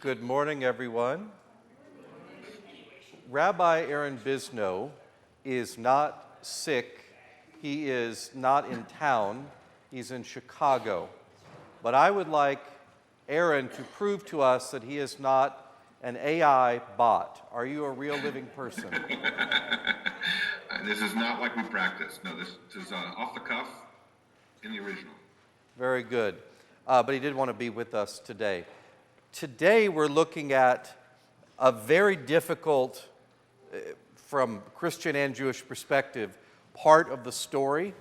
Good morning, everyone. Rabbi Aaron Bisno is not sick. He is not in town. He's in Chicago. But I would like Aaron to prove to us that he is not an AI bot. Are you a real living person? This is not like we practice. No, this is off the cuff in the original. Very good. But he did want to be with us today. Today we're looking at a very difficult, from Christian and Jewish perspective, part of the story.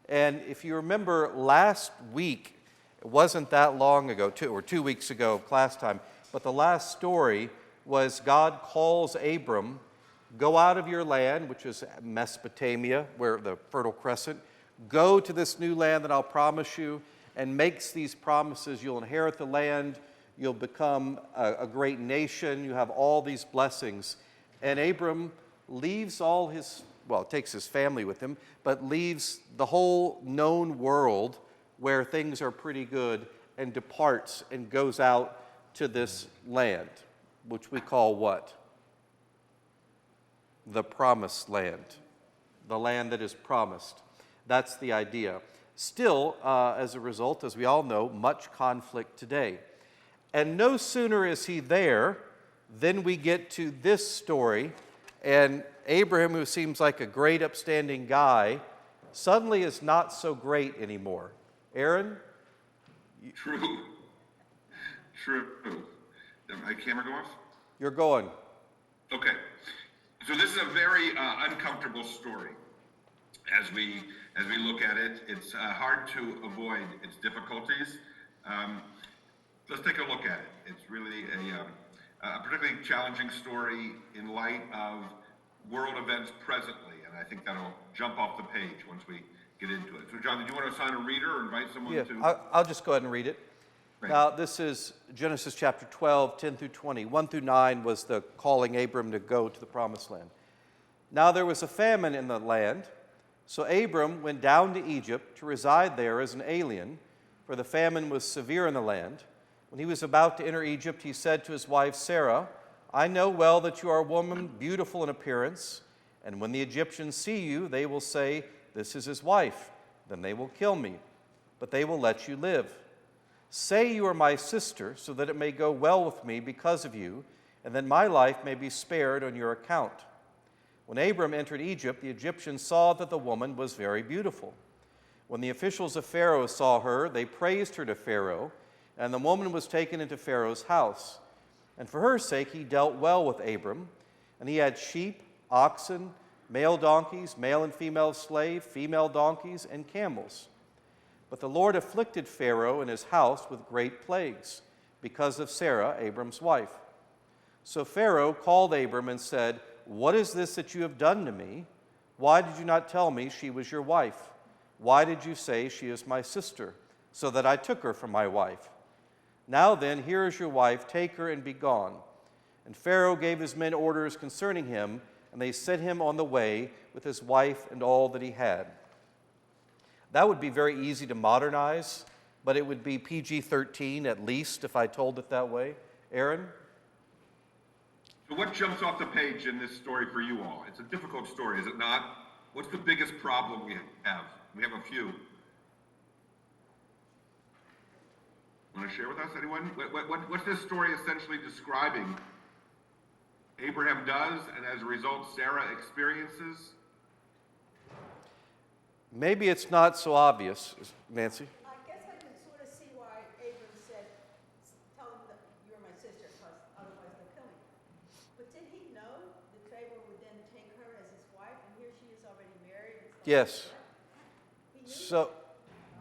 And if you remember last week, it wasn't that long ago, 2 weeks ago, class time, but the last story was God calls Abram, go out of your land, which is Mesopotamia, where the Fertile Crescent, go to this new land that I'll promise you, and makes these promises. You'll inherit the land, you'll become a great nation, you have all these blessings. And Abram leaves takes his family with him, but leaves the whole known world where things are pretty good and departs and goes out to this land, which we call what? The promised land, the land that is promised. That's the idea. Still, as a result, as we all know, much conflict today. And no sooner is he there than we get to this story, and Abraham, who seems like a great upstanding guy, suddenly is not so great anymore. Aaron? True. Did my camera go off? You're going. Okay. So this is a very uncomfortable story. As we look at it, it's hard to avoid its difficulties. Let's take a look at it. It's really a particularly challenging story in light of world events presently, and I think that'll jump off the page once we get into it. So, John, did you want to assign a reader or invite someone to? Yeah, I'll just go ahead and read it. Right. Now, this is Genesis chapter 12, 10 through 20. 1 through 9 was the calling Abram to go to the promised land. Now there was a famine in the land, so Abram went down to Egypt to reside there as an alien, for the famine was severe in the land. When he was about to enter Egypt, he said to his wife Sarah, I know well that you are a woman beautiful in appearance, and when the Egyptians see you, they will say, this is his wife. Then they will kill me, but they will let you live. Say you are my sister, so that it may go well with me because of you, and then my life may be spared on your account. When Abram entered Egypt, the Egyptians saw that the woman was very beautiful. When the officials of Pharaoh saw her, they praised her to Pharaoh, and the woman was taken into Pharaoh's house. And for her sake he dealt well with Abram, and he had sheep, oxen, male donkeys, male and female slave, female donkeys, and camels. But the Lord afflicted Pharaoh and his house with great plagues, because of Sarah, Abram's wife. So Pharaoh called Abram and said, What is this that you have done to me? Why did you not tell me she was your wife? Why did you say she is my sister, so that I took her for my wife? Now then, here is your wife, take her and be gone. And Pharaoh gave his men orders concerning him, and they sent him on the way with his wife and all that he had. That would be very easy to modernize, but it would be PG-13 at least if I told it that way. Aaron? So what jumps off the page in this story for you all? It's a difficult story, is it not? What's the biggest problem we have? We have a few. Want to share with us, anyone? What's this story essentially describing? Abraham does, and as a result, Sarah experiences? Maybe it's not so obvious, Nancy. I guess I can sort of see why Abram said, tell him that you're my sister, because otherwise they'll kill me. But did he know that Pharaoh would then take her as his wife, and here she is already married? Yes. So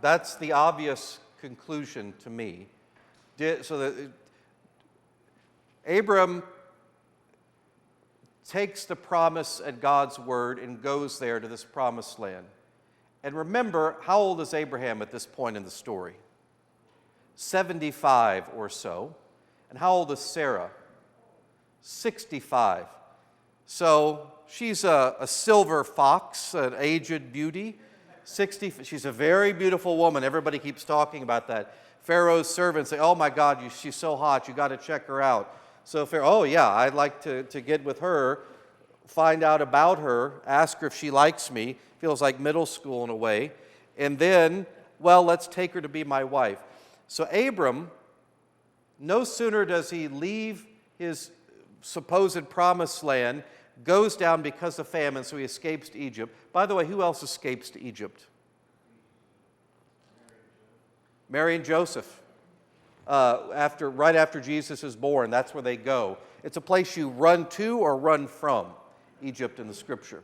that's the obvious conclusion to me. Abram takes the promise at God's word and goes there to this promised land. And remember, how old is Abraham at this point in the story? 75 or so. And how old is Sarah? 65. So she's a silver fox, an aged beauty. 60. She's a very beautiful woman. Everybody keeps talking about that. Pharaoh's servants say, oh my God, she's so hot, you got to check her out. So Pharaoh, oh yeah, I'd like to get with her, find out about her, ask her if she likes me. Feels like middle school in a way. And then, well, let's take her to be my wife. So Abram, no sooner does he leave his supposed promised land, goes down because of famine, so he escapes to Egypt. By the way, who else escapes to Egypt? Mary and Joseph. Right after Jesus is born, that's where they go. It's a place you run to or run from, Egypt in the Scripture.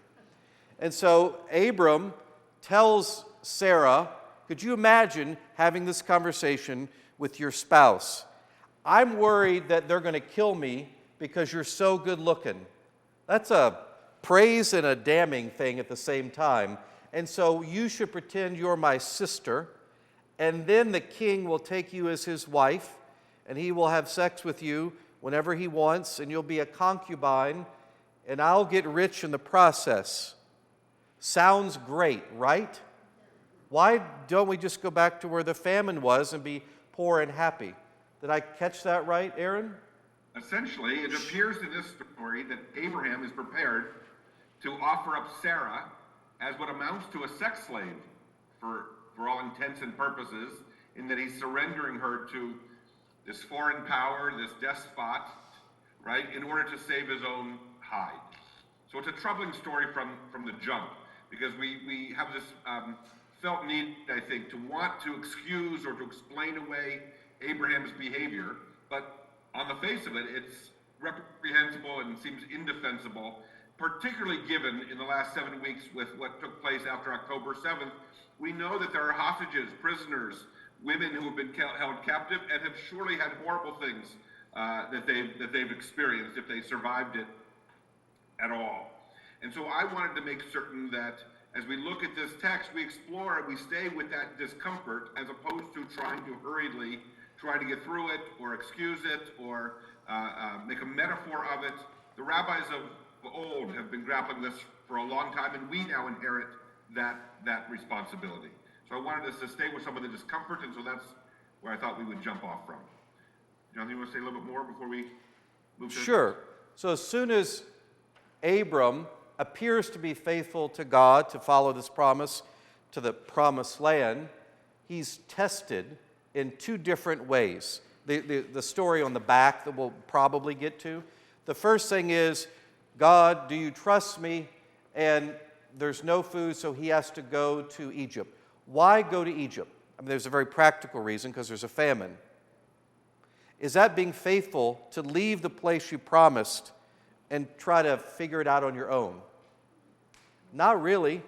And so Abram tells Sarah, could you imagine having this conversation with your spouse? I'm worried that they're going to kill me because you're so good looking. That's a praise and a damning thing at the same time. And so you should pretend you're my sister, and then the king will take you as his wife, and he will have sex with you whenever he wants, and you'll be a concubine, and I'll get rich in the process. Sounds great, right? Why don't we just go back to where the famine was and be poor and happy? Did I catch that right, Aaron? Essentially, it appears in this story that Abraham is prepared to offer up Sarah as what amounts to a sex slave for all intents and purposes, in that he's surrendering her to this foreign power, this despot, right, in order to save his own hide. So it's a troubling story from the jump, because we have this felt need, I think, to want to excuse or to explain away Abraham's behavior, but on the face of it, it's reprehensible and seems indefensible, particularly given in the last 7 weeks with what took place after October 7th. We know that there are hostages, prisoners, women who have been held captive and have surely had horrible things that they've experienced if they survived it at all. And so I wanted to make certain that as we look at this text, we explore it, we stay with that discomfort as opposed to trying to hurriedly try to get through it or excuse it or make a metaphor of it. The rabbis of old have been grappling this for a long time, and we now inherit that responsibility. So I wanted us to stay with some of the discomfort, and so that's where I thought we would jump off from. Jonathan, you want to say a little bit more before we move to Sure. So as soon as Abram appears to be faithful to God, to follow this promise to the promised land, he's tested in two different ways. The story on the back that we'll probably get to. The first thing is, God, do you trust me? And there's no food, so he has to go to Egypt. Why go to Egypt? I mean, there's a very practical reason, because there's a famine. Is that being faithful to leave the place you promised and try to figure it out on your own? Not really.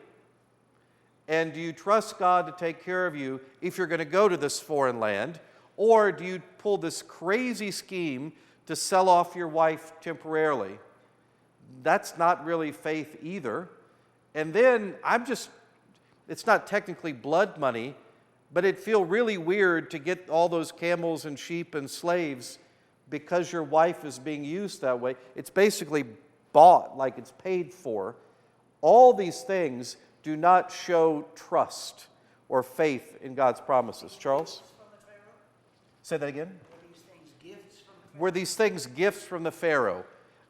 And do you trust God to take care of you if you're going to go to this foreign land? Or do you pull this crazy scheme to sell off your wife temporarily? That's not really faith either. And then it's not technically blood money, but it'd feel really weird to get all those camels and sheep and slaves because your wife is being used that way. It's basically bought, like it's paid for. All these things do not show trust or faith in God's promises. Charles? Say that again? Were these things gifts from the Pharaoh?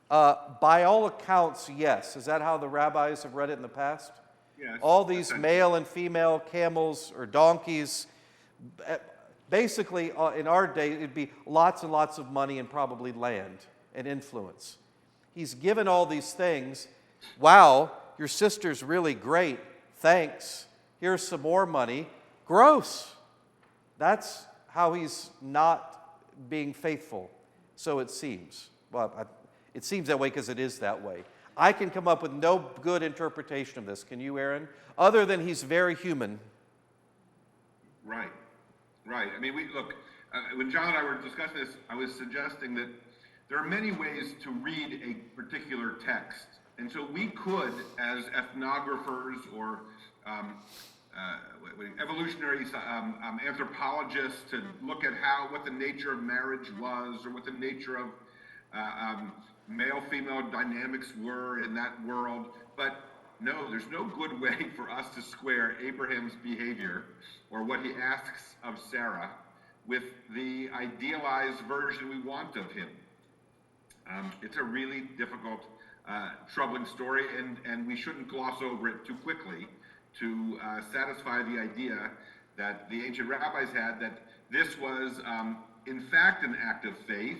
By all accounts, yes. Is that how the rabbis have read it in the past? Yes. All these male and female camels or donkeys, basically in our day, it'd be lots and lots of money and probably land and influence. He's given all these things. Wow, your sister's really great. Thanks. Here's some more money. Gross. That's how he's not being faithful. So it seems. Well, it seems that way because it is that way. I can come up with no good interpretation of this. Can you, Aaron? Other than he's very human. Right. I mean, when John and I were discussing this, I was suggesting that there are many ways to read a particular text. And so we could, as ethnographers or evolutionary anthropologists, to look at what the nature of marriage was, or what the nature of male-female dynamics were in that world. But no, there's no good way for us to square Abraham's behavior or what he asks of Sarah with the idealized version we want of him. It's a really difficult, troubling story, and we shouldn't gloss over it too quickly to satisfy the idea that the ancient rabbis had that this was, in fact, an act of faith,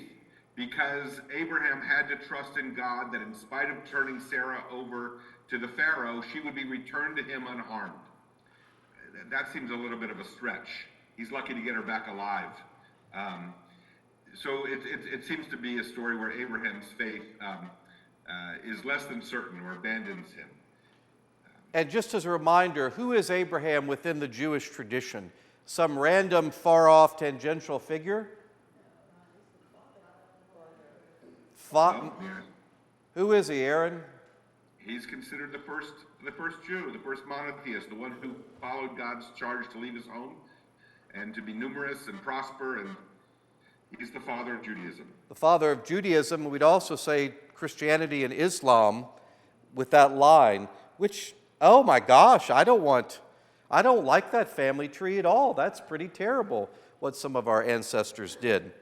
because Abraham had to trust in God that in spite of turning Sarah over to the Pharaoh, she would be returned to him unharmed. That seems a little bit of a stretch. He's lucky to get her back alive. So it seems to be a story where Abraham's faith is less than certain or abandons him. And just as a reminder, who is Abraham within the Jewish tradition? Some random, far-off, tangential figure? Who is he, Aaron? He's considered the first Jew, the first monotheist, the one who followed God's charge to leave his home and to be numerous and prosper, and he's the father of Judaism. The father of Judaism, we'd also say Christianity and Islam with that line, which, oh my gosh, I don't like that family tree at all. That's pretty terrible, what some of our ancestors did.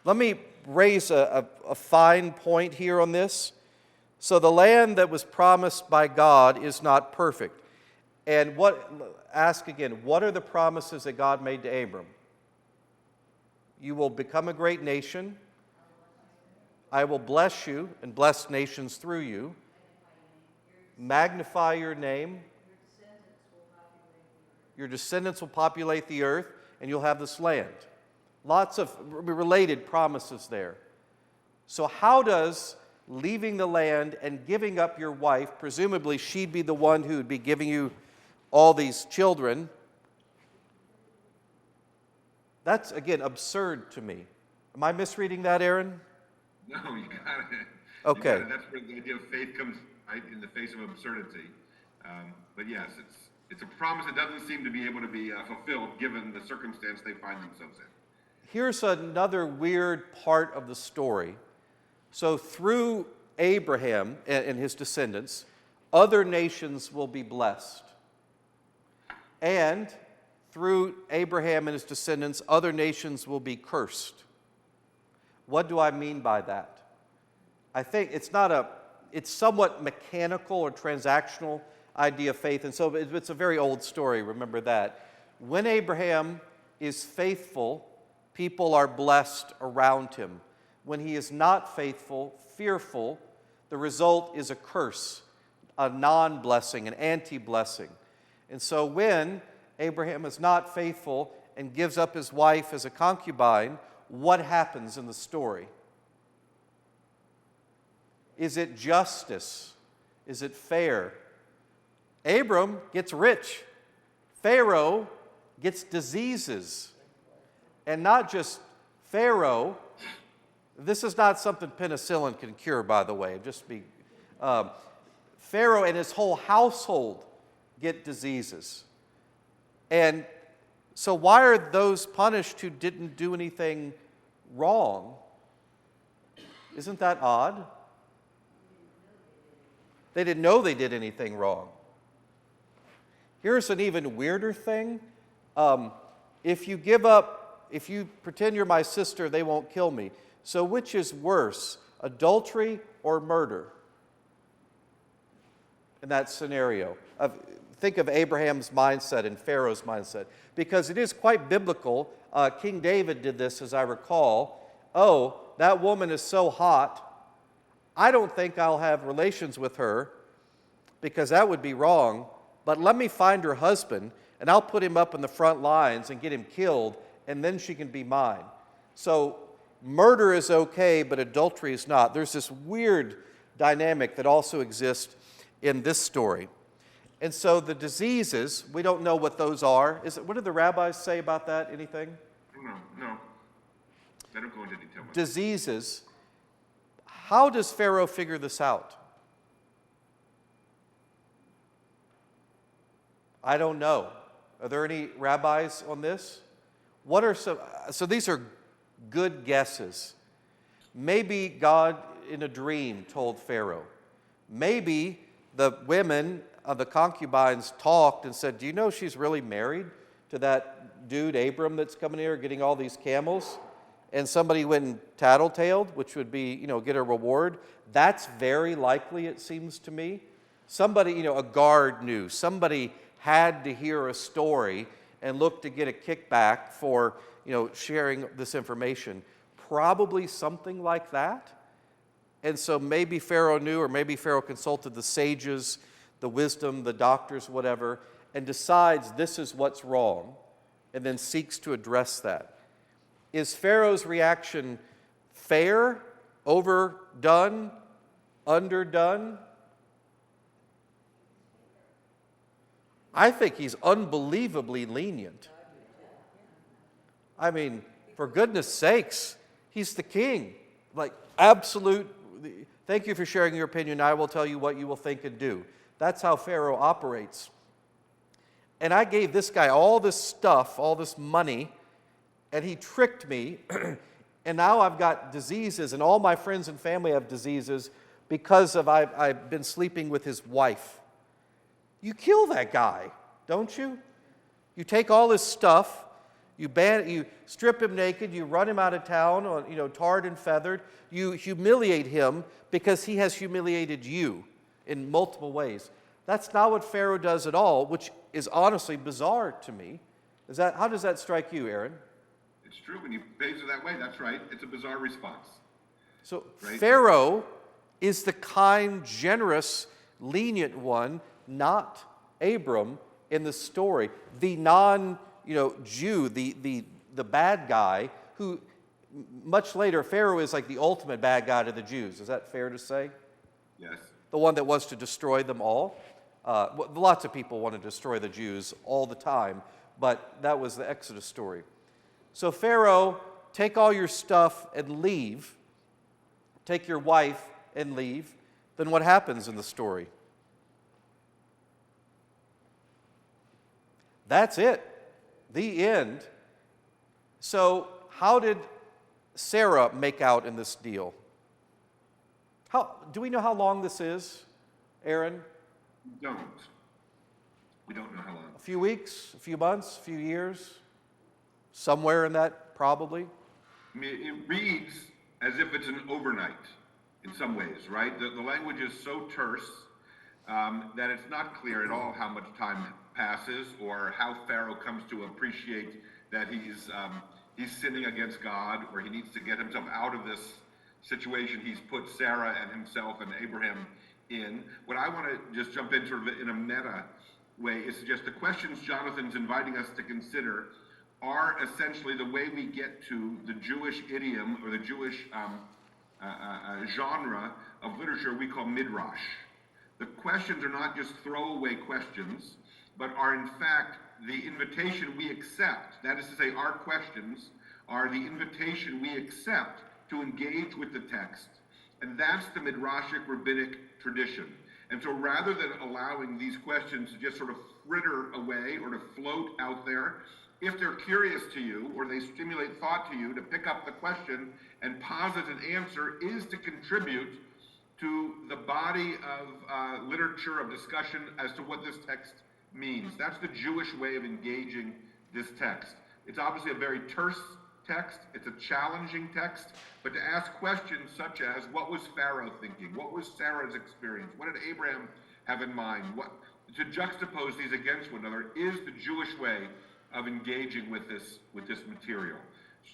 Let me raise a fine point here on this. So the land that was promised by God is not perfect. And ask again, what are the promises that God made to Abram? You will become a great nation. I will bless you and bless nations through you. Magnify your name. Your descendants will populate the earth, and you'll have this land. Lots of related promises there. So how does leaving the land and giving up your wife, presumably she'd be the one who would be giving you all these children, that's, again, absurd to me. Am I misreading that, Aaron? No, you got it. Okay. You got it. That's where the idea of faith comes, right, in the face of absurdity. But yes, it's a promise that doesn't seem to be able to be fulfilled given the circumstance they find themselves in. Here's another weird part of the story. So through Abraham and his descendants, other nations will be blessed. And through Abraham and his descendants, other nations will be cursed. What do I mean by that? I think it's somewhat mechanical or transactional idea of faith, and so it's a very old story, remember that. When Abraham is faithful, people are blessed around him. When he is not faithful, fearful, the result is a curse, a non-blessing, an anti-blessing. And so when Abraham is not faithful and gives up his wife as a concubine, what happens in the story? Is it justice? Is it fair? Abram gets rich. Pharaoh gets diseases. And not just Pharaoh. This is not something penicillin can cure, by the way. Pharaoh and his whole household get diseases. And so why are those punished who didn't do anything wrong? Isn't that odd? They didn't know they did anything wrong. Here's an even weirder thing. If you pretend you're my sister, they won't kill me. So which is worse, adultery or murder? In that scenario. Think of Abraham's mindset and Pharaoh's mindset. Because it is quite biblical. King David did this, as I recall. Oh, that woman is so hot, I don't think I'll have relations with her because that would be wrong. But let me find her husband, and I'll put him up in the front lines and get him killed, and then she can be mine. So murder is okay, but adultery is not. There's this weird dynamic that also exists in this story. And so the diseases, we don't know what those are. What did the rabbis say about that? Anything? No. They don't go into detail. Diseases. How does Pharaoh figure this out? I don't know. Are there any rabbis on this? What are some? So these are good guesses. Maybe God in a dream told Pharaoh. Maybe the women of the concubines talked and said, do you know she's really married to that dude, Abram, that's coming here getting all these camels, and somebody went and tattletaled, which would be, get a reward, that's very likely, it seems to me. Somebody, a guard knew. Somebody had to hear a story and look to get a kickback for, sharing this information. Probably something like that. And so maybe Pharaoh knew, or maybe Pharaoh consulted the sages, the wisdom, the doctors, whatever, and decides this is what's wrong, and then seeks to address that. Is Pharaoh's reaction fair, overdone, underdone? I think he's unbelievably lenient. I mean, for goodness sakes, he's the king. Like, absolute, thank you for sharing your opinion. I will tell you what you will think and do. That's how Pharaoh operates. And I gave this guy all this stuff, all this money, and he tricked me. And now I've got diseases, and all my friends and family have diseases because I've been sleeping with his wife. You kill that guy, don't you? You take all his stuff, you strip him naked, you run him out of town, tarred and feathered. You humiliate him because he has humiliated you in multiple ways. That's not what Pharaoh does at all, which is honestly bizarre to me. How does that strike you, Aaron? It's true. When you phrase it that way, that's right. It's a bizarre response. So right? Pharaoh is the kind, generous, lenient one, not Abram in the story. The Jew, the bad guy, who much later, Pharaoh is like the ultimate bad guy to the Jews. Is that fair to say? Yes. The one that was to destroy them all. Lots of people want to destroy the Jews all the time, but that was the Exodus story. So Pharaoh, take all your stuff and leave. Take your wife and leave. Then what happens in the story? That's it. The end. So how did Sarah make out in this deal? Do we know how long this is, Aaron? We don't. We don't know how long. A few weeks, a few months, a few years? Somewhere in that, probably? I mean, it reads as if it's an overnight in some ways, right? The language is so terse that it's not clear at all how much time passes or how Pharaoh comes to appreciate that he's sinning against God, or he needs to get himself out of this situation he's put Sarah and himself and Abraham in. What I want to just jump in sort of in a meta way is to suggest the questions Jonathan's inviting us to consider are essentially the way we get to the Jewish idiom or the Jewish genre of literature we call midrash. The questions are not just throwaway questions, but are in fact the invitation we accept. That is to say, our questions are the invitation we accept to engage with the text. And that's the midrashic rabbinic tradition. And so rather than allowing these questions to just sort of fritter away or to float out there, if they're curious to you or they stimulate thought to you, to pick up the question and posit an answer is to contribute to the body of literature, of discussion as to what this text means. That's the Jewish way of engaging this text. It's obviously a very terse text. It's a challenging text. But to ask questions such as, what was Pharaoh thinking? What was Sarah's experience? What did Abraham have in mind? To juxtapose these against one another is the Jewish way of engaging with this material.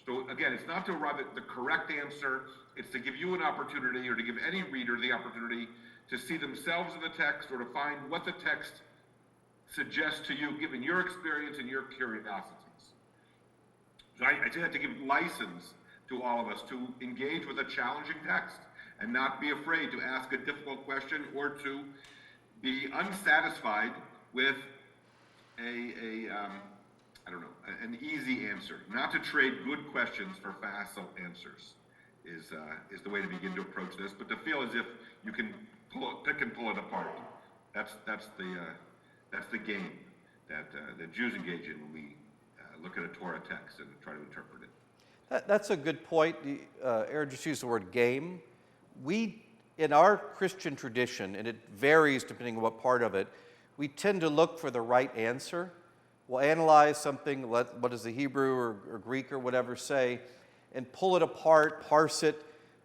So again, it's not to arrive at the correct answer. It's to give you an opportunity, or to give any reader the opportunity to see themselves in the text, or to find what the text suggests to you, given your experience and your curiosities. So I say that to give license to all of us to engage with a challenging text and not be afraid to ask a difficult question or to be unsatisfied with an easy answer. Not to trade good questions for facile answers is the way to begin to approach this, but to feel as if you can pick and pull it apart. That's the game that Jews engage in when we look at a Torah text and try to interpret it. That's a good point. Aaron just used the word game. We, in our Christian tradition, and it varies depending on what part of it, we tend to look for the right answer. We'll analyze something, what does the Hebrew or Greek or whatever say, and pull it apart, parse it,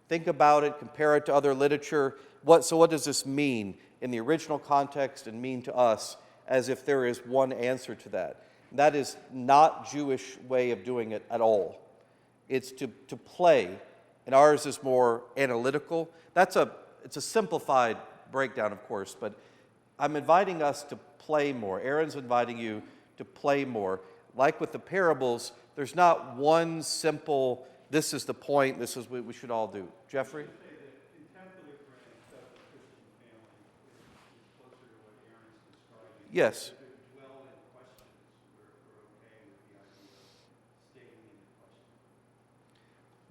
think about it, compare it to other literature. So what does this mean in the original context and mean to us, as if there is one answer to that? That is not Jewish way of doing it at all. It's to play, and ours is more analytical. It's a simplified breakdown, of course, but I'm inviting us to play more. Aaron's inviting you to play more. Like with the parables, there's not one simple, this is the point, this is what we should all do. Jeffrey? Yes.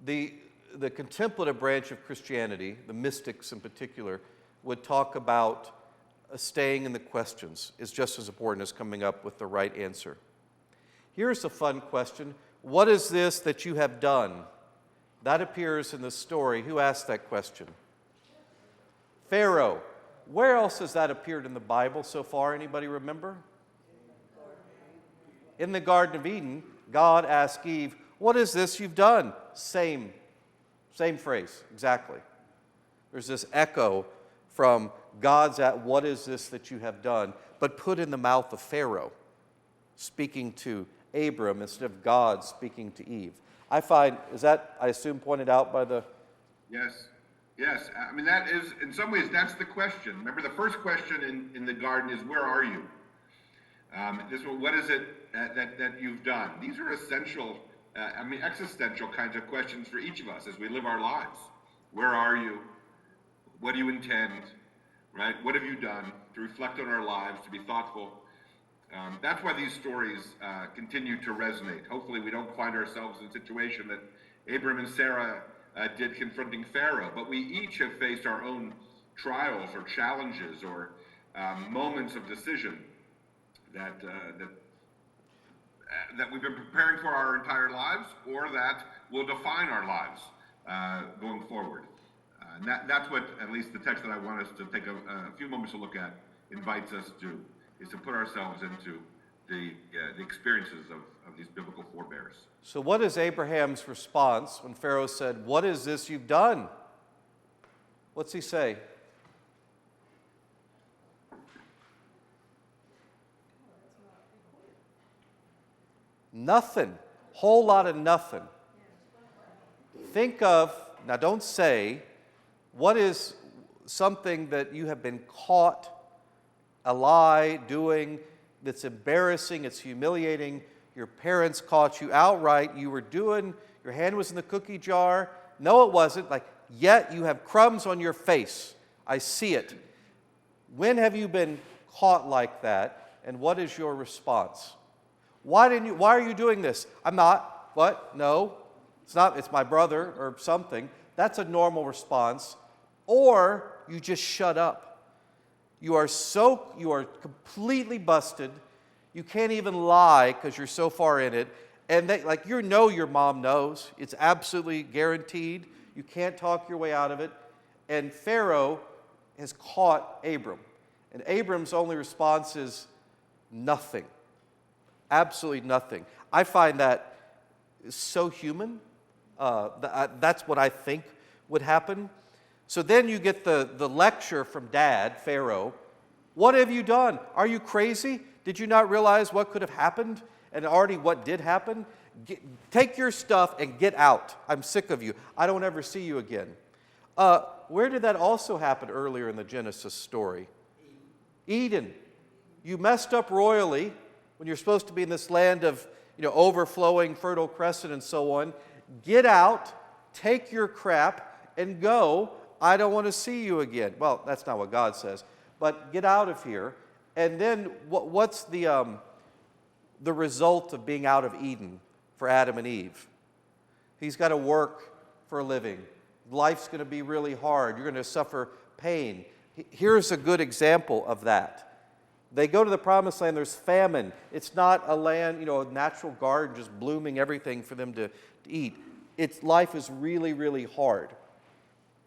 The contemplative branch of Christianity, the mystics in particular, would talk about staying in the questions is just as important as coming up with the right answer. Here's a fun question. What is this that you have done? That appears in the story. Who asked that question? Pharaoh. Where else has that appeared in the Bible so far? Anybody remember? In the Garden of Eden, God asked Eve, what is this you've done? Same phrase, exactly. There's this echo from God's what is this that you have done, but put in the mouth of Pharaoh, speaking to Abram instead of God speaking to Eve. I find, is that, I assume, pointed out by the... Yes. I mean, that is, in some ways, that's the question. Remember, the first question in the garden is, where are you? What is it that you've done? These are essential, existential kinds of questions for each of us as we live our lives. Where are you? What do you intend? Right? What have you done? To reflect on our lives, to be thoughtful. That's why these stories continue to resonate. Hopefully we don't find ourselves in a situation that Abram and Sarah did confronting Pharaoh, but we each have faced our own trials or challenges or moments of decision that we've been preparing for our entire lives, or that will define our lives going forward. And that's what, at least the text that I want us to take a few moments to look at, invites us to, is to put ourselves into the experiences of these biblical forebears. So what is Abraham's response when Pharaoh said, what is this you've done? What's he say? Nothing. Whole lot of nothing. Think of, now don't say, what is something that you have been caught a lie doing that's embarrassing, it's humiliating, your parents caught you outright, you were doing, your hand was in the cookie jar, no it wasn't, yet you have crumbs on your face, I see it. When have you been caught like that, and what is your response? Why are you doing this? I'm not. What? No. It's not, it's my brother or something. That's a normal response. Or you just shut up. You are completely busted. You can't even lie because you're so far in it. And your mom knows. It's absolutely guaranteed. You can't talk your way out of it. And Pharaoh has caught Abram. And Abram's only response is nothing. Absolutely nothing. I find that so human. That's what I think would happen. So then you get the lecture from Dad, Pharaoh. What have you done? Are you crazy? Did you not realize what could have happened and already what did happen? Take your stuff and get out. I'm sick of you. I don't ever see you again. Where did that also happen earlier in the Genesis story? Eden. You messed up royally when you're supposed to be in this land of overflowing fertile crescent and so on. Get out, take your crap, and go. I don't want to see you again. Well, that's not what God says. But get out of here. And then what's the result of being out of Eden for Adam and Eve? He's got to work for a living. Life's going to be really hard. You're going to suffer pain. Here's a good example of that. They go to the promised land, there's famine. It's not a land, a natural garden just blooming everything for them to eat. Life is really, really hard.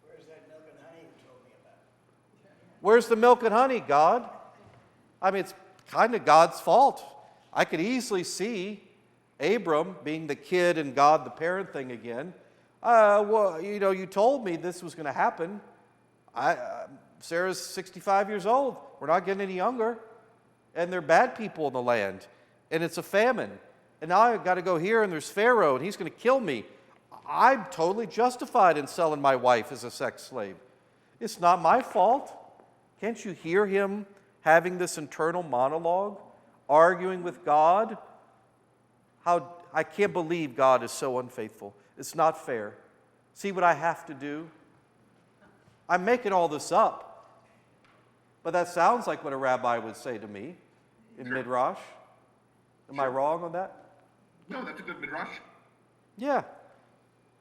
Where's that milk and honey you told me about? Where's the milk and honey, God? It's kind of God's fault. I could easily see Abram being the kid and God the parent thing again. Well, you told me this was going to happen. Sarah's 65 years old. We're not getting any younger. And they're bad people in the land. And it's a famine. And now I've got to go here and there's Pharaoh and he's going to kill me. I'm totally justified in selling my wife as a sex slave. It's not my fault. Can't you hear him having this internal monologue, arguing with God? I can't believe God is so unfaithful. It's not fair. See what I have to do? I'm making all this up. But that sounds like what a rabbi would say to me in Midrash. Am I wrong on that? No, that's a good Midrash. Yeah.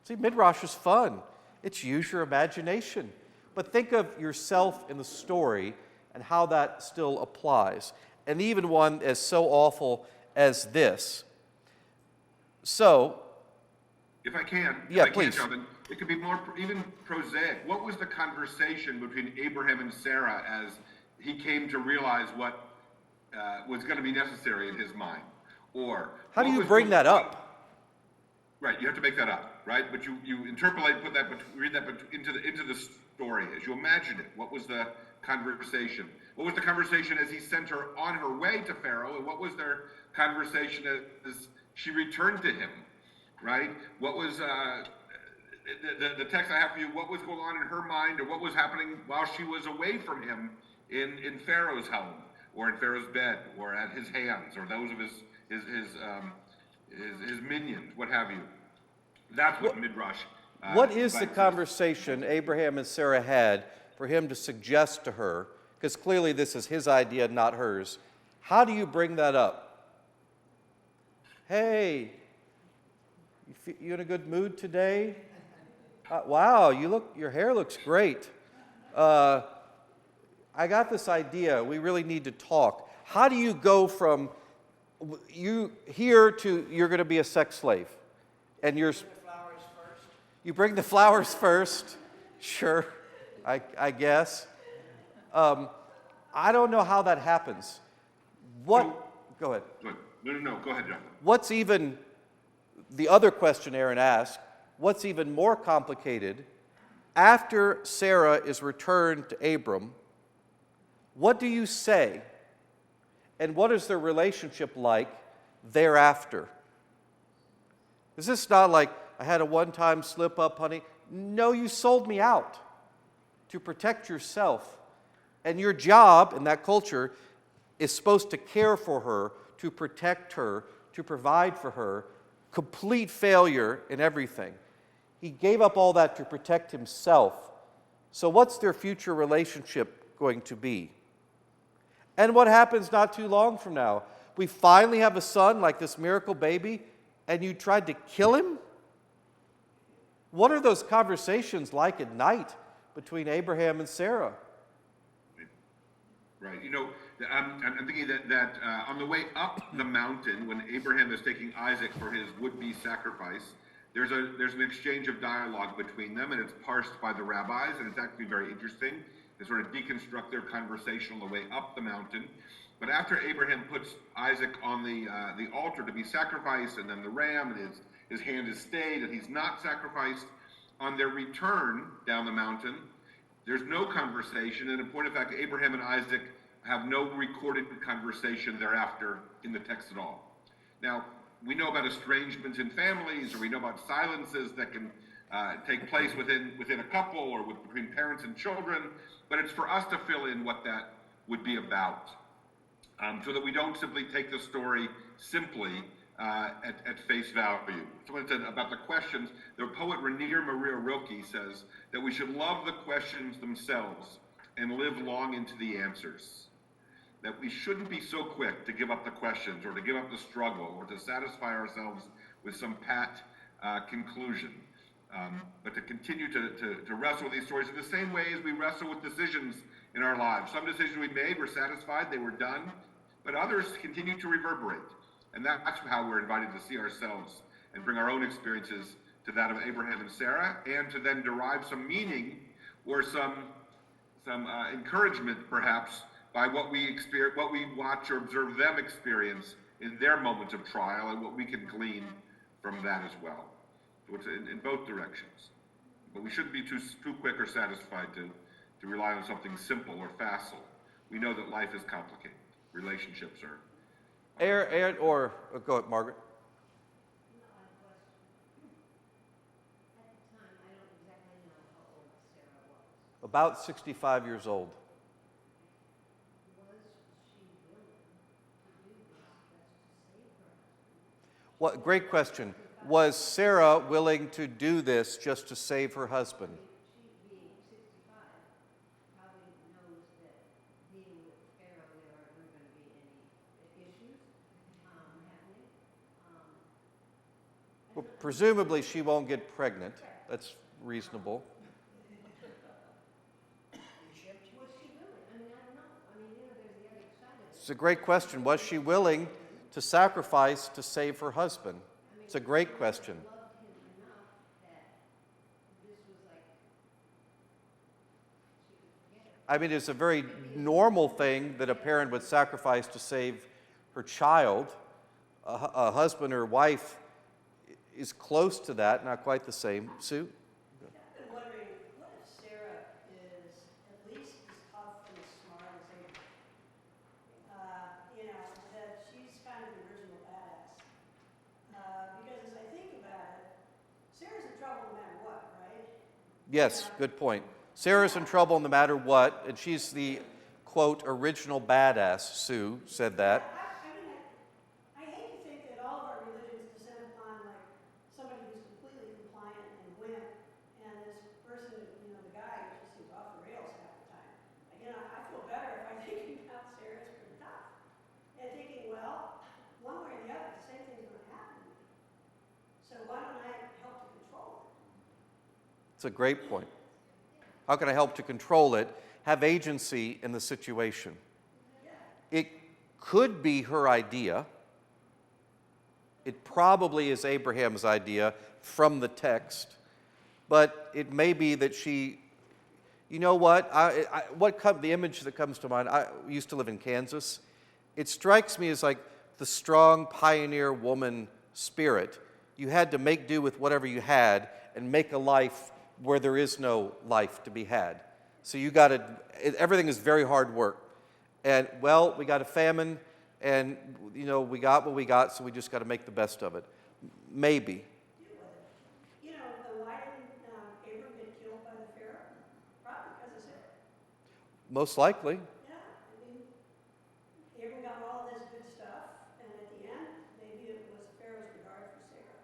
See, Midrash is fun. It's use your imagination. But think of yourself in the story and how that still applies. And even one as so awful as this. So, if I can, please. Jonathan, it could be more even prosaic. What was the conversation between Abraham and Sarah as he came to realize what was going to be necessary in his mind? Or how do you bring that up? Right, you have to make that up, right? But you interpolate, read that into the story as you imagine it. What was the conversation? What was the conversation as he sent her on her way to Pharaoh? And what was their conversation as she returned to him? Right? What was the text I have for you? What was going on in her mind, or what was happening while she was away from him in Pharaoh's home, or in Pharaoh's bed, or at his hands, or those of his minions, what have you? That's what Midrash. What is the conversation Abraham and Sarah had for him to suggest to her? Because clearly this is his idea, not hers. How do you bring that up? Hey, you in a good mood today? Wow, your hair looks great. I got this idea. We really need to talk. How do you go from you here to you're going to be a sex slave, and you bring the flowers first? Sure, I guess. I don't know how that happens. Go ahead. No. Go ahead, John. What's even the other question Aaron asked? What's even more complicated? After Sarah is returned to Abram, what do you say? And what is their relationship like thereafter? Is this not like, I had a one-time slip-up, honey? No, you sold me out to protect yourself. And your job in that culture is supposed to care for her, to protect her, to provide for her. Complete failure in everything. He gave up all that to protect himself. So what's their future relationship going to be? And what happens not too long from now? We finally have a son like this miracle baby, and you tried to kill him? What are those conversations like at night between Abraham and Sarah? Right. I'm thinking that on the way up the mountain, when Abraham is taking Isaac for his would-be sacrifice, there's an exchange of dialogue between them, and it's parsed by the rabbis, and it's actually very interesting. They sort of deconstruct their conversation on the way up the mountain. But after Abraham puts Isaac on the altar to be sacrificed, and then the ram, and his hand is stayed, and he's not sacrificed, on their return down the mountain, there's no conversation, and in point of fact, Abraham and Isaac have no recorded conversation thereafter in the text at all. Now, we know about estrangements in families, or we know about silences that can take place within a couple, or between parents and children, but it's for us to fill in what that would be about, so that we don't simply take the story simply at face value. Someone said about the questions, the poet Rainier Maria Rilke says that we should love the questions themselves and live long into the answers. That we shouldn't be so quick to give up the questions, or to give up the struggle, or to satisfy ourselves with some pat conclusion, but to continue to wrestle with these stories in the same way as we wrestle with decisions in our lives. Some decisions we made, we're satisfied, they were done, but others continue to reverberate. And that's how we're invited to see ourselves and bring our own experiences to that of Abraham and Sarah, and to then derive some meaning or some encouragement, perhaps, by what we experience, what we watch or observe them experience in their moments of trial and what we can glean from that as well. So it's in both directions. But we shouldn't be too quick or satisfied to rely on something simple or facile. We know that life is complicated. Relationships are. Aaron, or go ahead, Margaret. About 65 years old. What, great question. Was Sarah willing to do this just to save her husband? She being 65, probably knows that being with Pharaoh, there aren't going to be any issues happening. Well, presumably she won't get pregnant. That's reasonable. Was she willing? I mean, I don't know. I mean, there's the other side of it. It's a great question. Was she willing to sacrifice to save her husband? It's a great question. Loved him enough that this was like she could forget it. I mean, it's a very normal thing that a parent would sacrifice to save her child. A husband or wife is close to that, not quite the same. Sue? I've been wondering, what if Sarah is at least as tough and as smart as Abraham? That she's kind of the original badass. Because as I think about it, Sarah's in trouble no matter what, right? Yes, good point. Sarah's in trouble no matter what, and she's the, quote, original badass. Sue said that. I hate to think that all of our religions descend upon like somebody who's completely compliant and wimp, and this person, the guy just seems off the rails half the time. I feel better if I'm thinking about Sarah's pretty tough, and thinking, well, one way or the other, the same thing's going to happen to me. So why don't I help to control it? It's a great point. How can I help to control it? Have agency in the situation. It could be her idea. It probably is Abraham's idea from the text. But it may be that she, you know what? The image that comes to mind, I used to live in Kansas. It strikes me as like the strong pioneer woman spirit. You had to make do with whatever you had and make a life where there is no life to be had. So everything is very hard work. And, well, we got a famine, and, we got what we got, so we just got to make the best of it. Maybe. Then why didn't Abram get killed by the Pharaoh? Probably because of Sarah. Most likely. Yeah, Abram got all this good stuff, and at the end, maybe it was Pharaoh's regard for Sarah.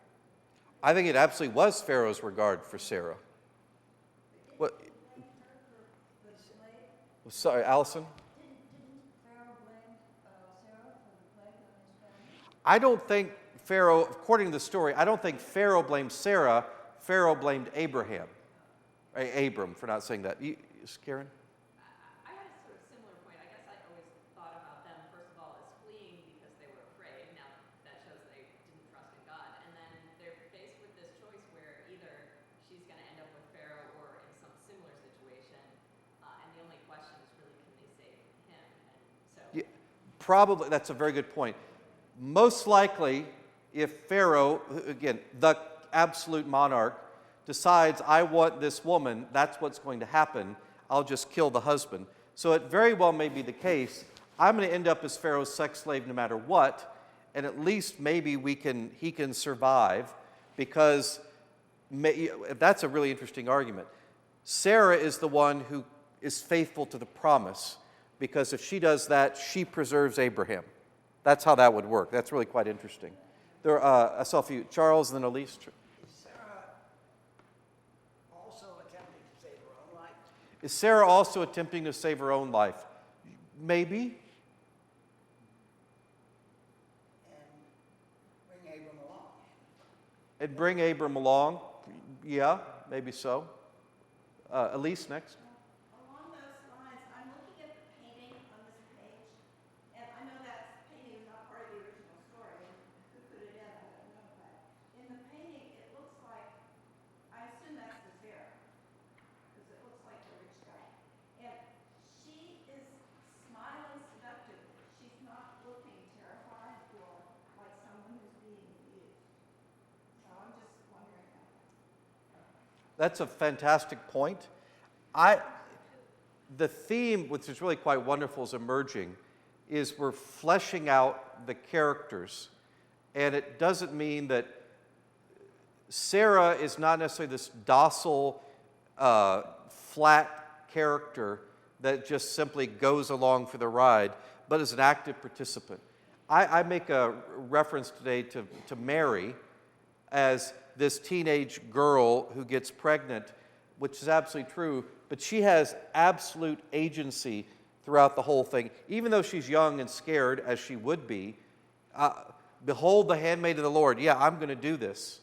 I think it absolutely was Pharaoh's regard for Sarah. What? Sorry, Allison? Didn't Pharaoh blame Sarah for the plague on his family? I don't think Pharaoh, according to the story, I don't think Pharaoh blamed Sarah. Pharaoh blamed Abraham. Abram for not saying that. Karen? I had a sort of similar point. I guess I always thought about them, first of all, as fleeing because they were afraid. Now, that shows they didn't trust in God. And then they're faced with this choice where either she's going to end up with Pharaoh or in some similar situation. And the only question is really, can they save him? And so. Yeah, probably, that's a very good point. Most likely, if Pharaoh, again, the absolute monarch, decides, I want this woman, that's what's going to happen, I'll just kill the husband. So it very well may be the case, I'm going to end up as Pharaoh's sex slave no matter what, and at least maybe he can survive, because that's a really interesting argument. Sarah is the one who is faithful to the promise, because if she does that, she preserves Abraham. That's how that would work. That's really quite interesting. I saw a few. Charles and then Elise. Sarah also attempting to save her own life? Is Sarah also attempting to save her own life? Maybe. And bring Abram along? And bring Abram along? Yeah, maybe so. Elise, next. Along those lines, I'm looking at the painting on this page, and I know that painting is not part of the original story. Who put it in, I don't know, but in the painting, it looks like, I assume that's the Sarah, because it looks like the rich guy. And she is smiling seductively. She's not looking terrified or That's a fantastic point. The theme, which is really quite wonderful, is emerging, is we're fleshing out the characters. And it doesn't mean that Sarah is not necessarily this docile, flat character that just simply goes along for the ride, but is an active participant. I make a reference today to Mary as this teenage girl who gets pregnant, which is absolutely true, but she has absolute agency throughout the whole thing. Even though she's young and scared, as she would be, behold the handmaid of the Lord. Yeah, I'm going to do this.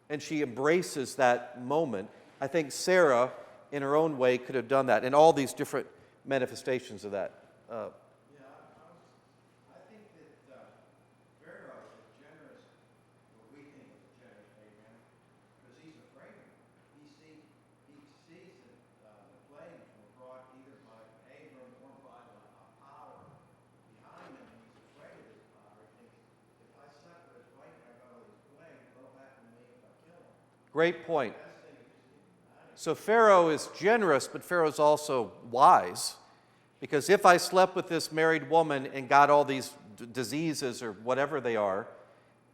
And she embraces that moment. I think Sarah, in her own way, could have done that, and all these different manifestations of that. I think that Pharaoh is generous, what we think is a generous Abraham, because he's afraid of him. He sees that the plagues were brought either by Abram or by a power behind him, and he's afraid of this power. He thinks, if I suffer this way, I got all these plagues, what'll happen to me if I kill him? Great point. So Pharaoh is generous, but Pharaoh's also wise. Because if I slept with this married woman and got all these diseases or whatever they are,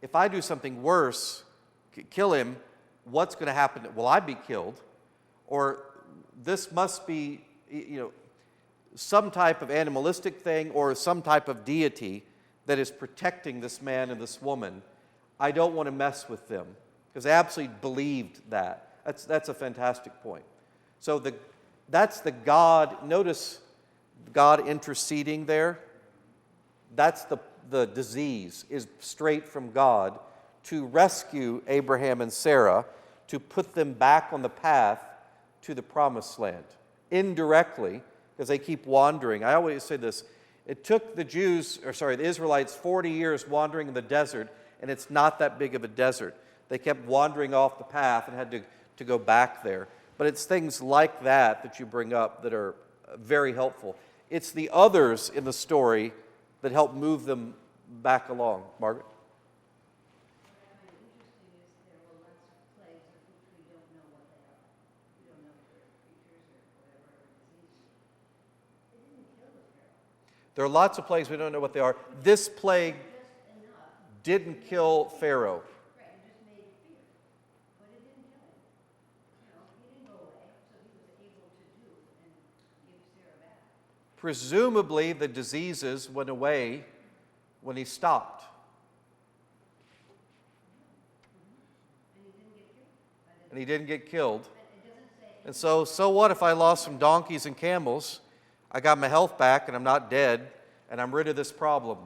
if I do something worse, kill him, what's going to happen? Will I be killed? Or this must be, some type of animalistic thing or some type of deity that is protecting this man and this woman. I don't want to mess with them, because they absolutely believed that. That's a fantastic point. So that's the God. Notice God interceding there. That's the disease is straight from God to rescue Abraham and Sarah, to put them back on the path to the promised land. Indirectly, because they keep wandering. I always say this. It took the Israelites 40 years wandering in the desert, and it's not that big of a desert. They kept wandering off the path and had to go back there. But it's things like that you bring up that are very helpful. It's the others in the story that help move them back along. Margaret? What I find interesting is there were lots of plagues of which we don't know what they are. We don't know if they're creatures or whatever, or diseases. They didn't kill the Pharaoh. There are lots of plagues, we don't know what they are. This plague Just enough. didn't kill Pharaoh. Right, it just made fear. But it didn't kill him. He didn't go away, so he was able to do and give Sarah back. Presumably, the diseases went away when he stopped. And he didn't get killed. And so what if I lost some donkeys and camels? I got my health back and I'm not dead and I'm rid of this problem.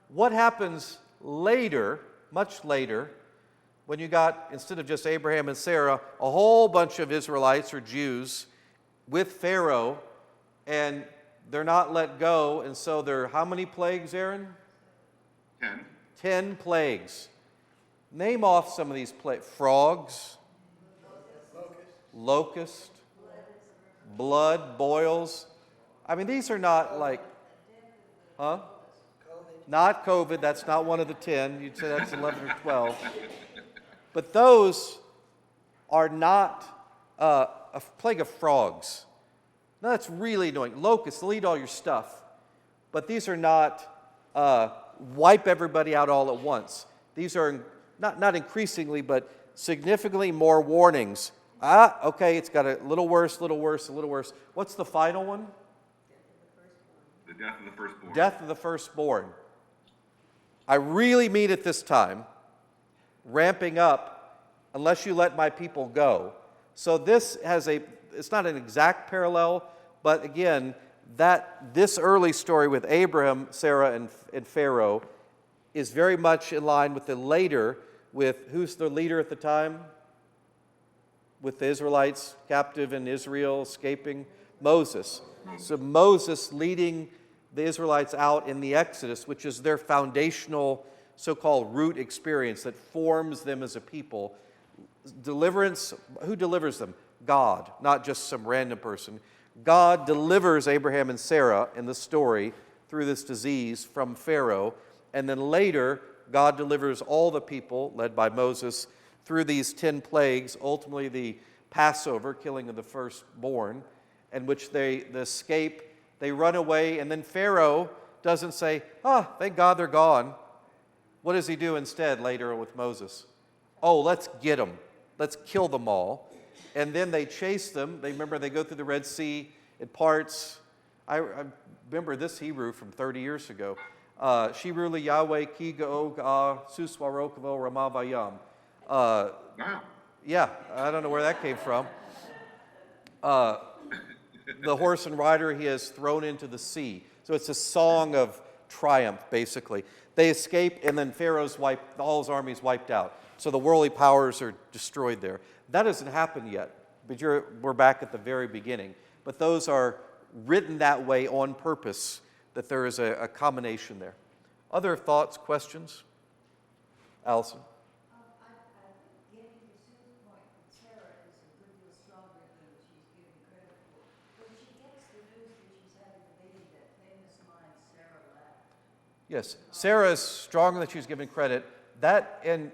What happens later, much later, when you got, instead of just Abraham and Sarah, a whole bunch of Israelites or Jews with Pharaoh, and they're not let go, and so there are how many plagues, Aaron? 10. 10 plagues. Name off some of these plagues. Frogs, locust, blood, boils. I mean, these are not like, huh? Not COVID, that's not one of the 10. You'd say that's 11 or 12. But those are not a plague of frogs. No, that's really annoying. Locusts, they'll eat all your stuff. But these are not wipe everybody out all at once. These are not increasingly, but significantly more warnings. Okay, it's got a little worse, little worse, a little worse. What's the final one? The death of the firstborn. Death of the firstborn. I really mean it this time, ramping up, unless you let my people go. So this has it's not an exact parallel, but again, this early story with Abraham, Sarah, and Pharaoh is very much in line with the later, with who's the leader at the time? With the Israelites captive in Israel, escaping? Moses. So Moses leading the Israelites out in the Exodus, which is their foundational so-called root experience that forms them as a people. Deliverance, who delivers them? God, not just some random person. God delivers Abraham and Sarah in the story through this disease from Pharaoh, and then later God delivers all the people, led by Moses, through these 10 plagues, ultimately the Passover, killing of the firstborn, in which they escape, they run away, and then Pharaoh doesn't say, thank God they're gone. What does he do instead later with Moses? Oh, let's get them. Let's kill them all. And then they chase them. They go through the Red Sea. It parts. I remember this Hebrew from 30 years ago. Shiru li Yahweh ki ga'og suswarokavo ramavayam. Wow. Yeah, I don't know where that came from. The horse and rider he has thrown into the sea. So it's a song of triumph, basically. They escape, and then Pharaoh's all his armies wiped out. So the worldly powers are destroyed there. That hasn't happened yet, but we're back at the very beginning. But those are written that way on purpose, that there is a combination there. Other thoughts, questions? Allison? I think getting to Sue's point, Sarah is a good deal stronger than she's given credit for. When she gets the news that she's having a baby, that famous line, Sarah laughed. Yes, Sarah is stronger than she's given credit. And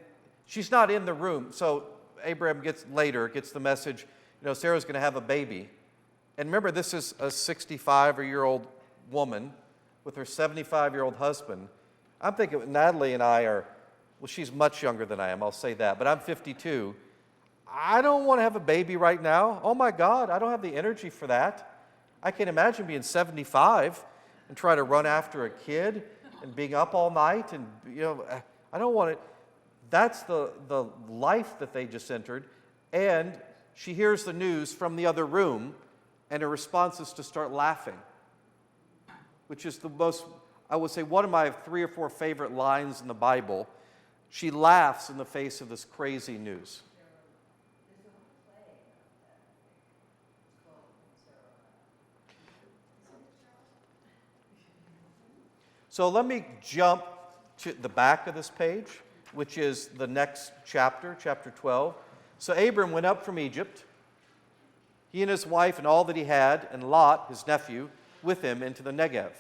she's not in the room, so Abraham gets the message, Sarah's going to have a baby. And remember, this is a 65-year-old woman with her 75-year-old husband. I'm thinking Natalie and I are, well, she's much younger than I am, I'll say that, but I'm 52. I don't want to have a baby right now. Oh my God, I don't have the energy for that. I can't imagine being 75 and trying to run after a kid and being up all night, and I don't want it. That's the life that they just entered. And she hears the news from the other room, and her response is to start laughing, which is the most, I would say, one of my 3 or 4 favorite lines in the Bible. She laughs in the face of this crazy news. So let me jump to the back of this page, which is the next chapter, chapter 12. So Abram went up from Egypt, he and his wife and all that he had, and Lot, his nephew, with him into the Negev.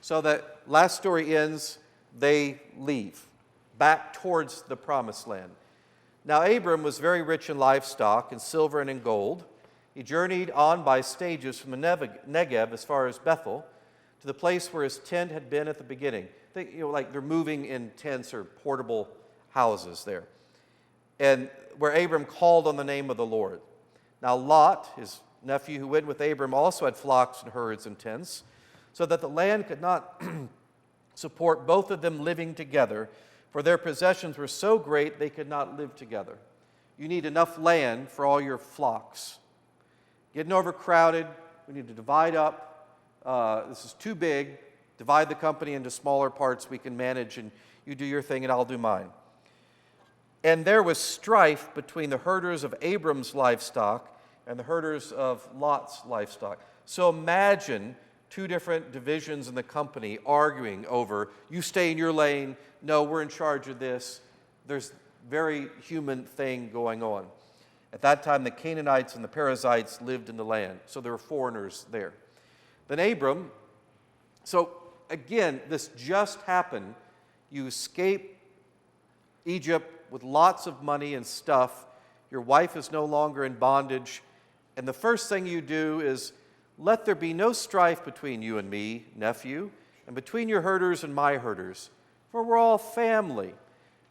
So that last story ends, they leave, back towards the promised land. Now Abram was very rich in livestock, in silver and in gold. He journeyed on by stages from the Negev as far as Bethel, to the place where his tent had been at the beginning. Like they're moving in tents or portable houses there. And where Abram called on the name of the Lord. Now Lot, his nephew who went with Abram, also had flocks and herds and tents, so that the land could not support both of them living together, for their possessions were so great they could not live together. You need enough land for all your flocks. Getting overcrowded, we need to divide up. This is too big. Divide the company into smaller parts we can manage, and you do your thing and I'll do mine. And there was strife between the herders of Abram's livestock and the herders of Lot's livestock. So imagine 2 different divisions in the company arguing over, you stay in your lane, no, we're in charge of this. There's very human thing going on. At that time, the Canaanites and the Perizzites lived in the land, so there were foreigners there. Then Abram, so again, this just happened. You escape Egypt with lots of money and stuff. Your wife is no longer in bondage. And the first thing you do is, let there be no strife between you and me, nephew, and between your herders and my herders, for we're all family.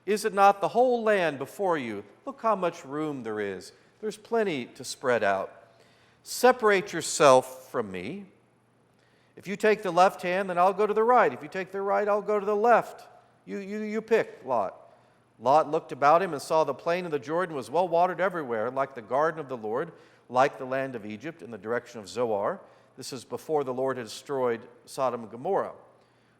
Is it not the whole land before you? Look how much room there is. There's plenty to spread out. Separate yourself from me. If you take the left hand, then I'll go to the right. If you take the right, I'll go to the left. You pick, Lot. Lot looked about him and saw the plain of the Jordan was well watered everywhere, like the garden of the Lord, like the land of Egypt in the direction of Zoar. This is before the Lord had destroyed Sodom and Gomorrah.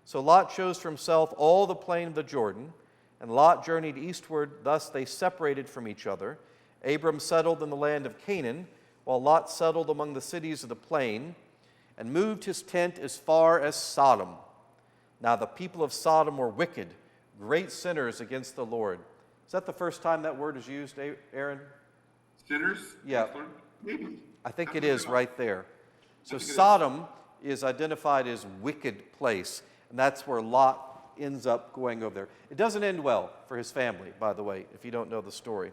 So Lot chose for himself all the plain of the Jordan, and Lot journeyed eastward. Thus they separated from each other. Abram settled in the land of Canaan, while Lot settled among the cities of the plain, and moved his tent as far as Sodom. Now the people of Sodom were wicked, great sinners against the Lord. Is that the first time that word is used, Aaron? Sinners? Yeah. Maybe. I think it is right there. So Sodom is identified as wicked place, and that's where Lot ends up going over there. It doesn't end well for his family, by the way, if you don't know the story.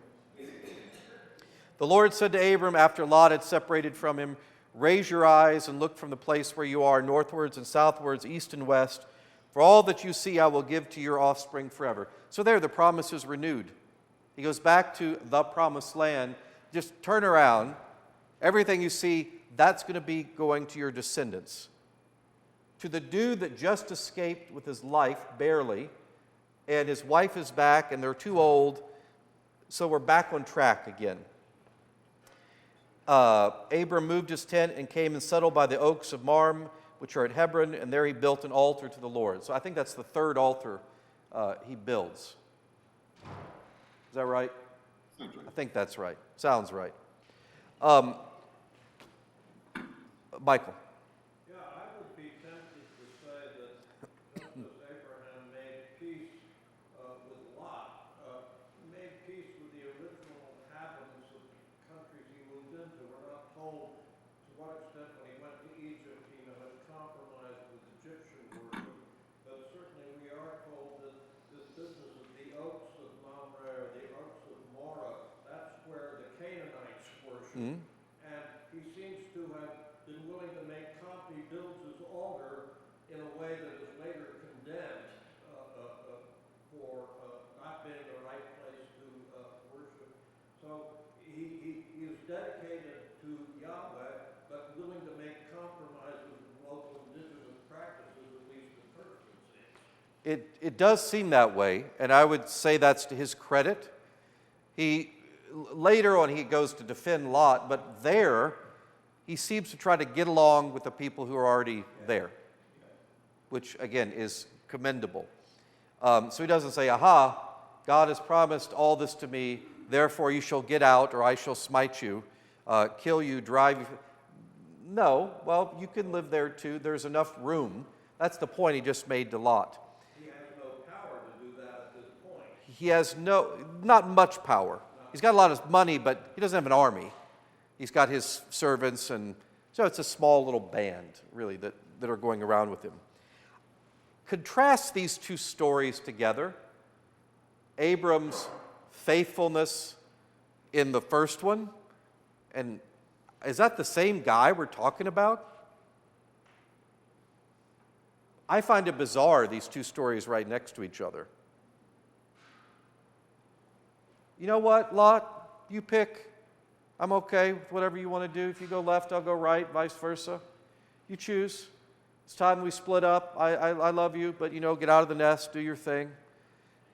The Lord said to Abram after Lot had separated from him, "Raise your eyes and look from the place where you are northwards and southwards, east and west. For all that you see I will give to your offspring forever." So there the promise is renewed. He goes back to the promised land. Just turn around. Everything you see, that's going to be going to your descendants. To the dude that just escaped with his life, barely, and his wife is back and they're too old, so we're back on track again. Abram moved his tent and came and settled by the oaks of Mamre, which are at Hebron, and there he built an altar to the Lord. So I think that's the third altar he builds. Is that right? I think that's right. Sounds right. Michael. Yeah, I would be tempted to say that just as Abraham made peace with Lot, made peace with the original inhabitants of the countries he moved into. We're not told to what extent when he went to Egypt he had compromised with Egyptian worship, but certainly we are told that this business of the oaks of Mamre or the oaks of Morah, that's where the Canaanites worship. Mm-hmm. And he seems to have been willing to make he builds his altar in a way that is later condemned for not being the right place to worship. So he is dedicated to Yahweh, but willing to make compromises with local indigenous practices, at least the church would say. It does seem that way, and I would say that's to his credit. Later on he goes to defend Lot, but there he seems to try to get along with the people who are already there, which, again, is commendable. So he doesn't say, "Aha, God has promised all this to me, therefore you shall get out, or I shall smite you, kill you, drive you." No, well, you can live there too. There's enough room. That's the point he just made to Lot. He has no power to do that at this point. He has not much power. He's got a lot of money, but he doesn't have an army. He's got his servants, and so it's a small little band, really, that are going around with him. Contrast these two stories together. Abram's faithfulness in the first one, and is that the same guy we're talking about? I find it bizarre, these two stories right next to each other. You know what, Lot? You pick. I'm okay with whatever you want to do. If you go left, I'll go right, vice versa. You choose. It's time we split up. I love you, but, get out of the nest, do your thing.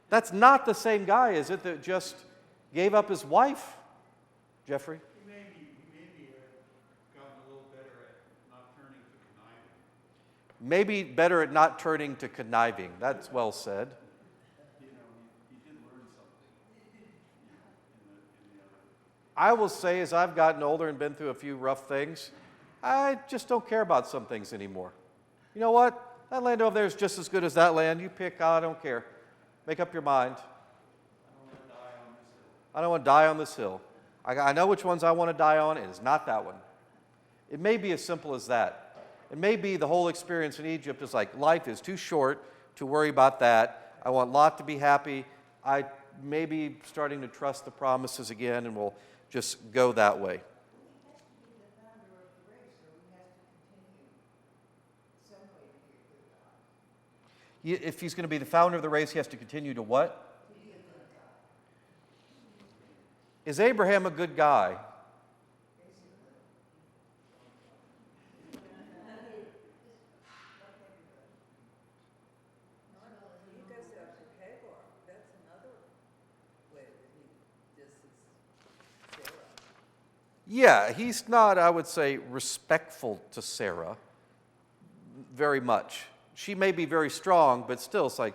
That's not the same guy, is it, that just gave up his wife, Jeffrey? He may be gotten a little better at not turning to conniving. Maybe better at not turning to conniving. That's well said. He did learn something in the other. I will say, as I've gotten older and been through a few rough things, I just don't care about some things anymore. You know what? That land over there is just as good as that land. You pick, I don't care. Make up your mind. I don't want to die on this hill. I know which ones I want to die on, and it's not that one. It may be as simple as that. It may be the whole experience in Egypt is like, life is too short to worry about that. I want Lot to be happy. I may be starting to trust the promises again, and we'll just go that way. If he's going to be the founder of the race, he has to continue to what? Is Abraham a good guy? Yeah, he's not, I would say, respectful to Sarah very much. She may be very strong, but still it's like,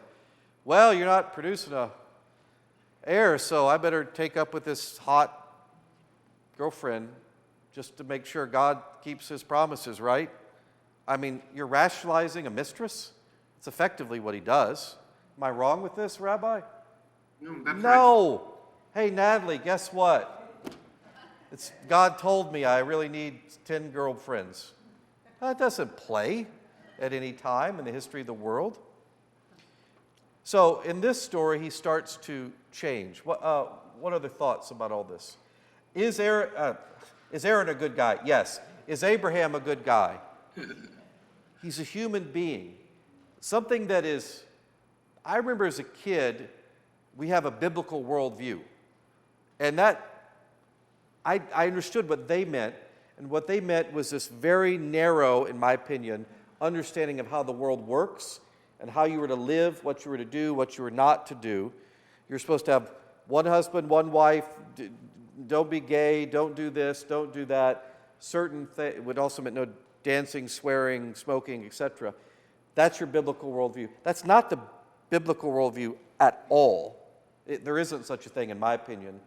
well, you're not producing a heir, so I better take up with this hot girlfriend just to make sure God keeps his promises, right? I mean, you're rationalizing a mistress? It's effectively what he does. Am I wrong with this, Rabbi? No, that's right. No. Hey, Natalie, guess what? God told me I really need 10 girlfriends. That doesn't play at any time in the history of the world. So in this story, he starts to change. What other thoughts about all this? Is Aaron a good guy? Yes. Is Abraham a good guy? He's a human being. Something that is, I remember as a kid, we have a biblical worldview. And that, I understood what they meant. And what they meant was this very narrow, in my opinion, understanding of how the world works and how you were to live, what you were to do, what you were not to do. You're supposed to have one husband, one wife, don't be gay, don't do this, don't do that. Certain things, it would also mean no dancing, swearing, smoking, etc. That's your biblical worldview. That's not the biblical worldview at all. There isn't such a thing, in my opinion.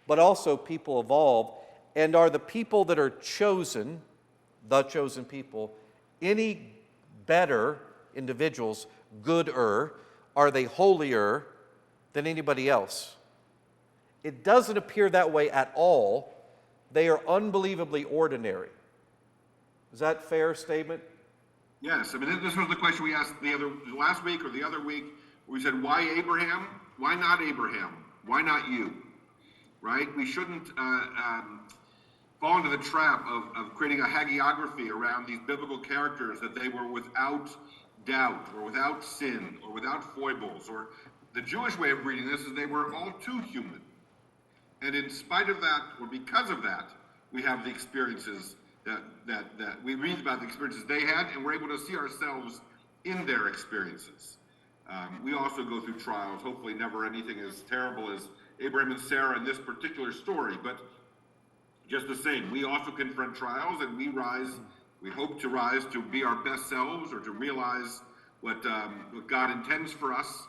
But also, people evolve, and are the people that are chosen, the chosen people, any better individuals, gooder? Are they holier than anybody else? It doesn't appear that way at all. They are unbelievably ordinary. Is that a fair statement? Yes. I mean, this was the question we asked last week or the other week. We said, why Abraham? Why not Abraham? Why not you? Right? We shouldn't fall into the trap of creating a hagiography around these biblical characters that they were without doubt or without sin or without foibles. Or the Jewish way of reading this is they were all too human. And in spite of that, or because of that, we have the experiences that we read about, the experiences they had, and we're able to see ourselves in their experiences. We also go through trials, hopefully never anything as terrible as Abraham and Sarah in this particular story, but just the same, we also confront trials, and we hope to rise to be our best selves or to realize what God intends for us,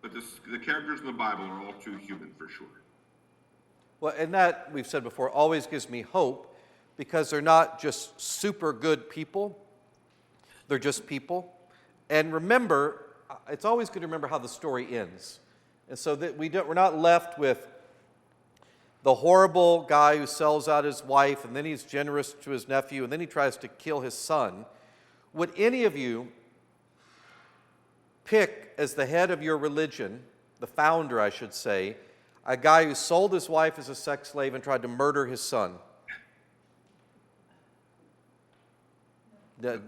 but the characters in the Bible are all too human for sure. Well, and that, we've said before, always gives me hope, because they're not just super good people. They're just people. And remember, it's always good to remember how the story ends. And so that we're not left with the horrible guy who sells out his wife, and then he's generous to his nephew, and then he tries to kill his son. Would any of you pick as the head of your religion, the founder, I should say, a guy who sold his wife as a sex slave and tried to murder his son?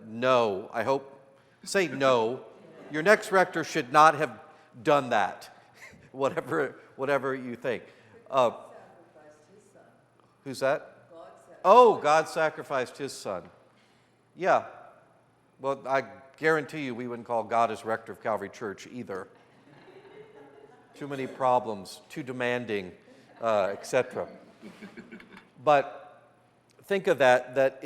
No, I hope. Say no. Your next rector should not have done that, whatever you think. Who's that? God sacrificed his son. Yeah. Well, I guarantee you we wouldn't call God as rector of Calvary Church either. Too many problems, too demanding, etc. But think of that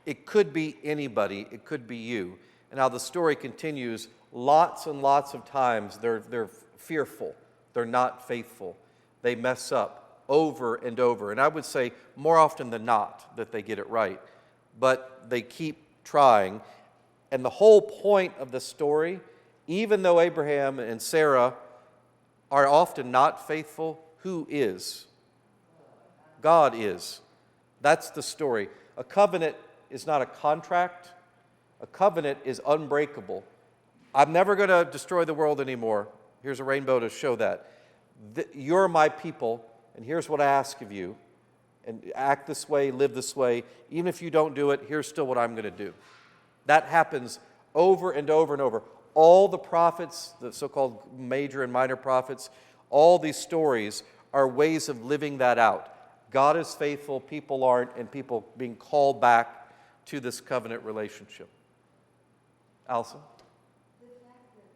it could be anybody, it could be you. And how the story continues, lots and lots of times they're fearful, they're not faithful, they mess up over and over. And I would say more often than not that they get it right, but they keep trying. And the whole point of the story, even though Abraham and Sarah are often not faithful, who is? God is. That's the story. A covenant is not a contract. A covenant is unbreakable. I'm never going to destroy the world anymore. Here's a rainbow to show that. You're my people, and here's what I ask of you. And act this way, live this way. Even if you don't do it, here's still what I'm going to do. That happens over and over and over. All the prophets, the so-called major and minor prophets, all these stories are ways of living that out. God is faithful, people aren't, and people being called back to this covenant relationship. Allison? The fact that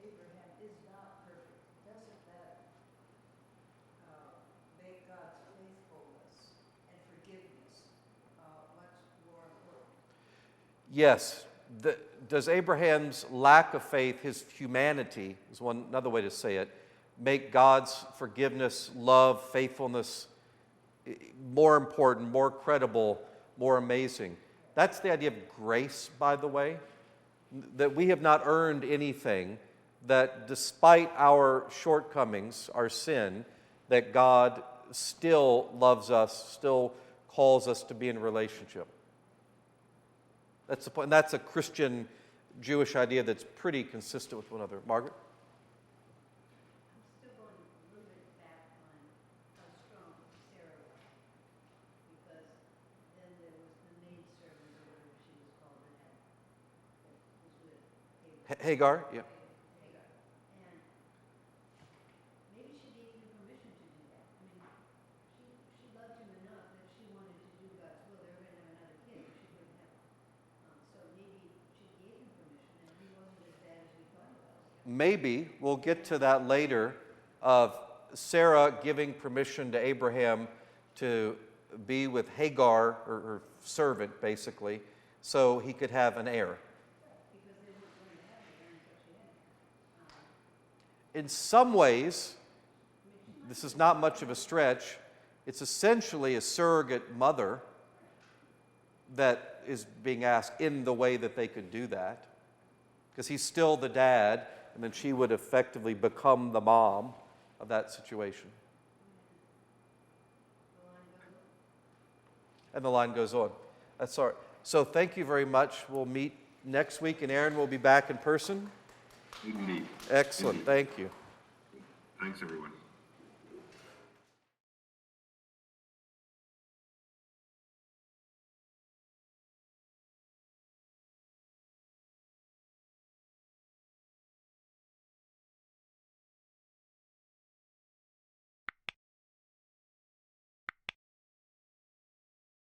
Abraham is not perfect, doesn't that make God's faithfulness and forgiveness much more important? Yes. Does Abraham's lack of faith, his humanity, is another way to say it, make God's forgiveness, love, faithfulness more important, more credible, more amazing? That's the idea of grace, by the way, that we have not earned anything, that despite our shortcomings, our sin, that God still loves us, still calls us to be in a relationship. That's the point. And that's a Christian Jewish idea that's pretty consistent with one another. Margaret? I'm still going a little bit back on how strong Sarah was. Hagar, yeah. Hagar. And maybe she gave him permission to do that. I mean, she loved him enough that she wanted to do God's will. They were going to have another kid, but she couldn't have him. So maybe she gave him permission, and he wasn't as bad as we thought he was. Maybe we'll get to that later of Sarah giving permission to Abraham to be with Hagar, or her servant basically, so he could have an heir. Because they weren't going to have it until she had him. In some ways, this is not much of a stretch. It's essentially a surrogate mother that is being asked in the way that they could do that. Because he's still the dad, and then she would effectively become the mom of that situation. And the line goes on. That's all right. So thank you very much. We'll meet next week, and Aaron will be back in person. Indeed. Excellent. Indeed. Thank you. Thanks, everyone.